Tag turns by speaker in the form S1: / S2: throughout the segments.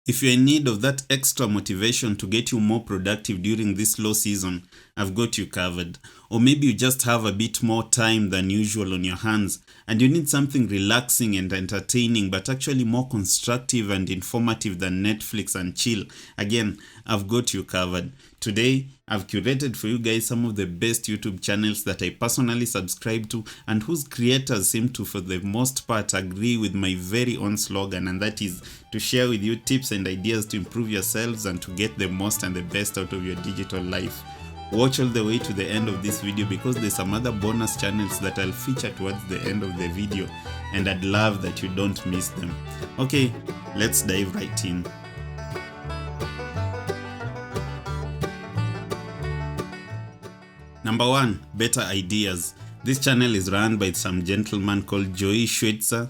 S1: If you're in need of that extra motivation to get you more productive during this low season, I've got you covered. Or maybe you just have a bit more time than usual on your hands and you need something relaxing and entertaining but actually more constructive and informative than Netflix and chill. Again, I've got you covered. Today, I've curated for you guys some of the best YouTube channels that I personally subscribe to and whose creators seem to, for the most part, agree with my very own slogan, and that is to share with you tips and ideas to improve yourselves and to get the most and the best out of your digital life. Watch all the way to the end of this video because there's some other bonus channels that I'll feature towards the end of the video, and I'd love that you don't miss them. Okay, let's dive right in. Number 1, Better Ideas. This channel is run by some gentleman called Joey Schweitzer.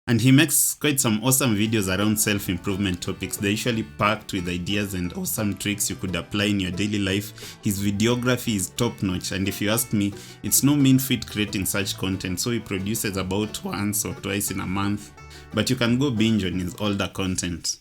S1: And he makes quite some awesome videos around self-improvement topics. They're usually packed with ideas and awesome tricks you could apply in your daily life. His videography is top-notch, and if you ask me, it's no mean feat creating such content, so he produces about once or twice in a month, but you can go binge on his older content.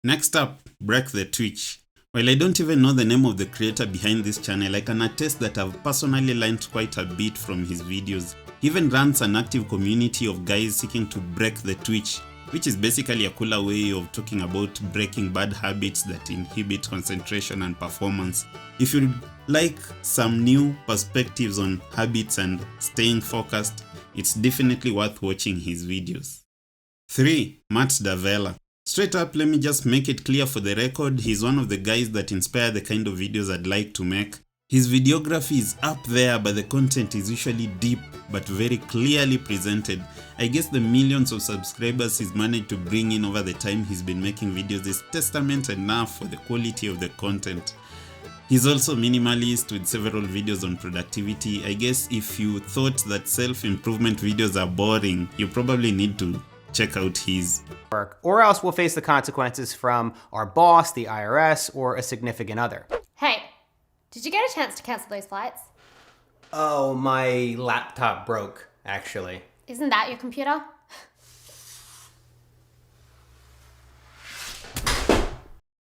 S1: Next up, Break the Twitch. While I don't even know the name of the creator behind this channel, I can attest that I've personally learned quite a bit from his videos. He even runs an active community of guys seeking to break the twitch, which is basically a cooler way of talking about breaking bad habits that inhibit concentration and performance. If you'd like some new perspectives on habits and staying focused, it's definitely worth watching his videos. 3. Matt Davella. Straight up, let me just make it clear for the record, he's one of the guys that inspire the kind of videos I'd like to make. His videography is up there, but the content is usually deep but very clearly presented. I guess the millions of subscribers he's managed to bring in over the time he's been making videos is testament enough for the quality of the content. He's also minimalist with several videos on productivity. I guess if you thought that self-improvement videos are boring, you probably need to check out his.
S2: Or else we'll face the consequences from our boss, the IRS, or a significant other.
S3: Hey, did you get a chance to cancel those flights?
S2: Oh, my laptop broke, actually.
S3: Isn't that your computer?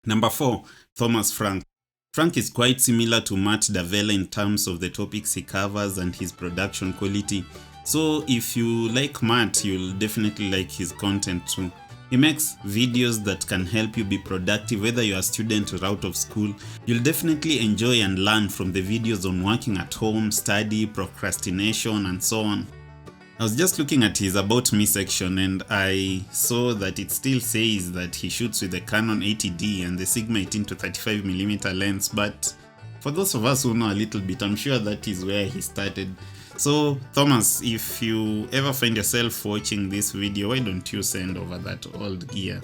S1: Number 4, Thomas Frank. Frank is quite similar to Matt Davella in terms of the topics he covers and his production quality. So if you like Matt, you'll definitely like his content too. He makes videos that can help you be productive whether you're a student or out of school. You'll definitely enjoy and learn from the videos on working at home, study, procrastination, and so on. I was just looking at his About Me section and I saw that it still says that he shoots with the Canon 80D and the Sigma 18-35mm lens, but for those of us who know a little bit, I'm sure that is where he started. So Thomas, if you ever find yourself watching this video, why don't you send over that old gear?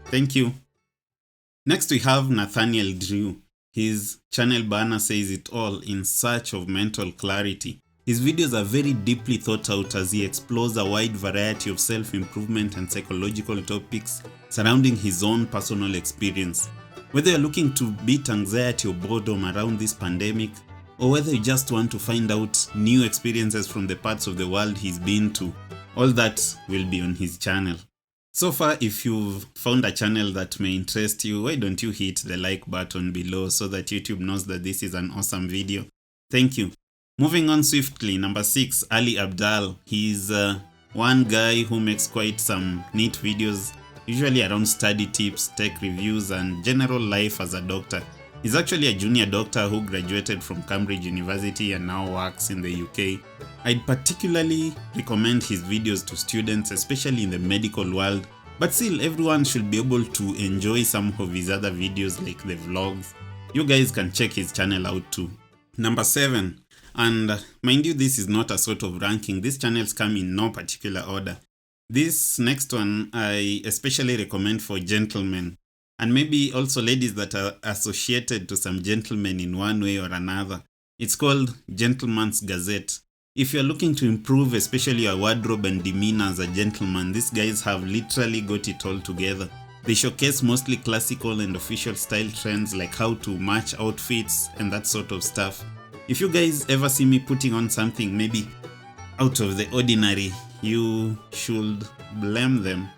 S1: Thank you. Next we have Nathaniel Drew. His channel banner says it all, in search of mental clarity. His videos are very deeply thought out as he explores a wide variety of self-improvement and psychological topics surrounding his own personal experience. Whether you're looking to beat anxiety or boredom around this pandemic, or whether you just want to find out new experiences from the parts of the world he's been to, all that will be on his channel. So far, if you've found a channel that may interest you, why don't you hit the like button below so that YouTube knows that this is an awesome video. Thank you. Moving on swiftly, number 6, Ali Abdaal. He's one guy who makes quite some neat videos, usually around study tips, tech reviews, and general life as a doctor. He's actually a junior doctor who graduated from Cambridge University and now works in the UK. I'd particularly recommend his videos to students, especially in the medical world, but still everyone should be able to enjoy some of his other videos like the vlogs. You guys can check his channel out too. Number 7, and mind you, this is not a sort of ranking, these channels come in no particular order. This next one I especially recommend for gentlemen, and maybe also ladies that are associated to some gentlemen in one way or another. It's called Gentleman's Gazette. If you're looking to improve especially your wardrobe and demeanor as a gentleman, these guys have literally got it all together. They showcase mostly classical and official style trends like how to match outfits and that sort of stuff. If you guys ever see me putting on something maybe out of the ordinary, you should blame them.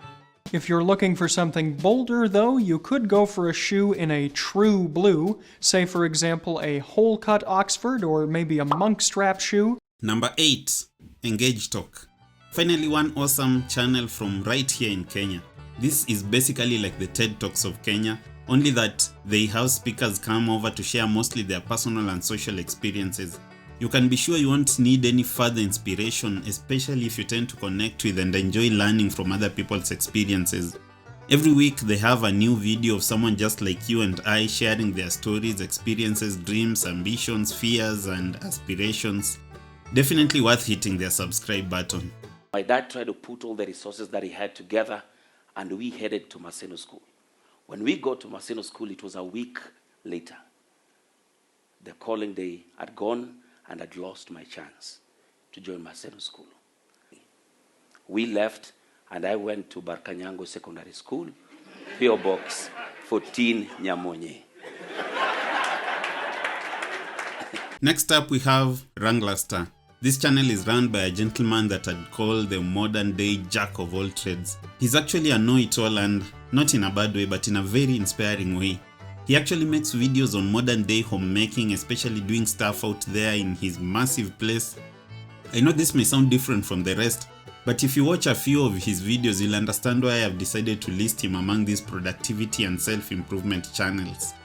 S4: If you're looking for something bolder, though, you could go for a shoe in a true blue, say for example a hole-cut Oxford or maybe a monk strap shoe.
S1: Number 8. Engage Talk. Finally, one awesome channel from right here in Kenya. This is basically like the TED Talks of Kenya, only that they have speakers come over to share mostly their personal and social experiences. You can be sure you won't need any further inspiration, especially if you tend to connect with and enjoy learning from other people's experiences. Every week they have a new video of someone just like you and I sharing their stories, experiences, dreams, ambitions, fears and aspirations. Definitely worth hitting their subscribe button.
S5: My dad tried to put all the resources that he had together and we headed to Maseno School. When we got to Maseno School, it was a week later. The calling day had gone and I'd lost my chance to join Maseno School. We left and I went to Barkanyango Secondary School, PO Box 14 Nyamonye.
S1: Next up we have Wranglerstar. This channel is run by a gentleman that I'd call the modern day jack of all trades. He's actually a know-it-all, and not in a bad way but in a very inspiring way. He actually makes videos on modern day homemaking, especially doing stuff out there in his massive place. I know this may sound different from the rest, but if you watch a few of his videos you'll understand why I have decided to list him among these productivity and self-improvement channels.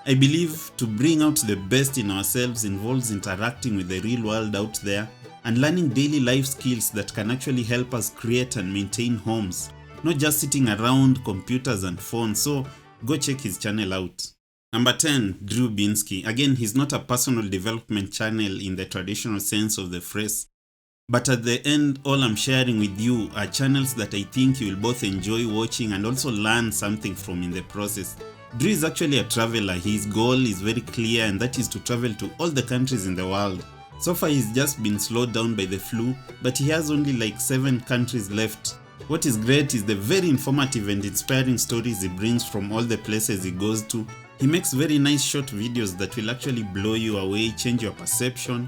S1: I believe to bring out the best in ourselves involves interacting with the real world out there and learning daily life skills that can actually help us create and maintain homes, not just sitting around computers and phones, so go check his channel out. Number 10, Drew Binsky. Again, he's not a personal development channel in the traditional sense of the phrase, but at the end all I'm sharing with you are channels that I think you will both enjoy watching and also learn something from in the process. Drew is actually a traveler. His goal is very clear, and that is to travel to all the countries in the world. So far he's just been slowed down by the flu, but he has only like 7 countries left. What is great is the very informative and inspiring stories he brings from all the places he goes to. He makes very nice short videos that will actually blow you away, change your perception,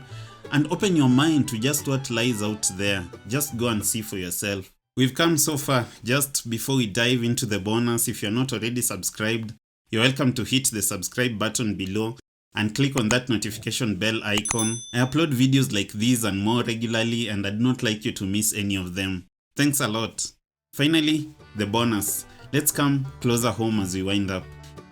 S1: and open your mind to just what lies out there. Just go and see for yourself. We've come so far. Just before we dive into the bonus, if you're not already subscribed, you're welcome to hit the subscribe button below and click on that notification bell icon. I upload videos like these and more regularly, and I'd not like you to miss any of them. Thanks a lot. Finally, the bonus. Let's come closer home as we wind up.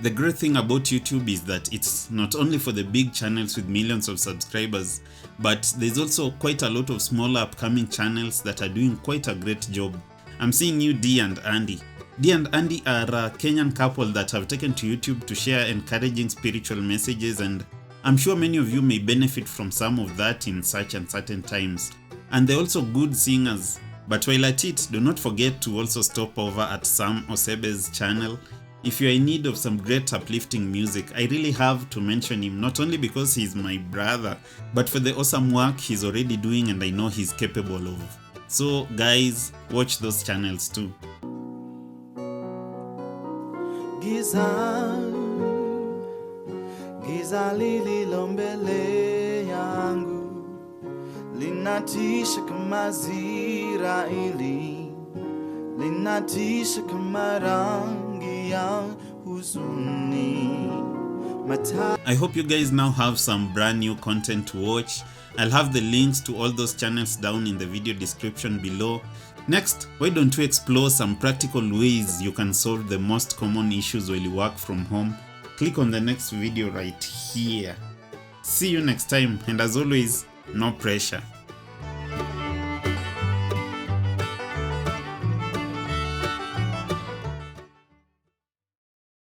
S1: The great thing about YouTube is that it's not only for the big channels with millions of subscribers, but there's also quite a lot of smaller upcoming channels that are doing quite a great job. I'm seeing you, Dee and Andy. Dee and Andy are a Kenyan couple that have taken to YouTube to share encouraging spiritual messages, and I'm sure many of you may benefit from some of that in such and certain times. And they're also good singers. But while at it, do not forget to also stop over at Sam Osebe's channel. If you're in need of some great uplifting music, I really have to mention him, not only because he's my brother, but for the awesome work he's already doing and I know he's capable of. So guys, watch those channels too.
S6: Giza lililo mbele yangu linatisha kama Israeli, linatisha kama rangi ya huzuni.
S1: I hope you guys now have some brand new content to watch. I'll have the links to all those channels down in the video description below. Next, why don't we explore some practical ways you can solve the most common issues while you work from home? Click on the next video right here. See you next time, and as always, no pressure.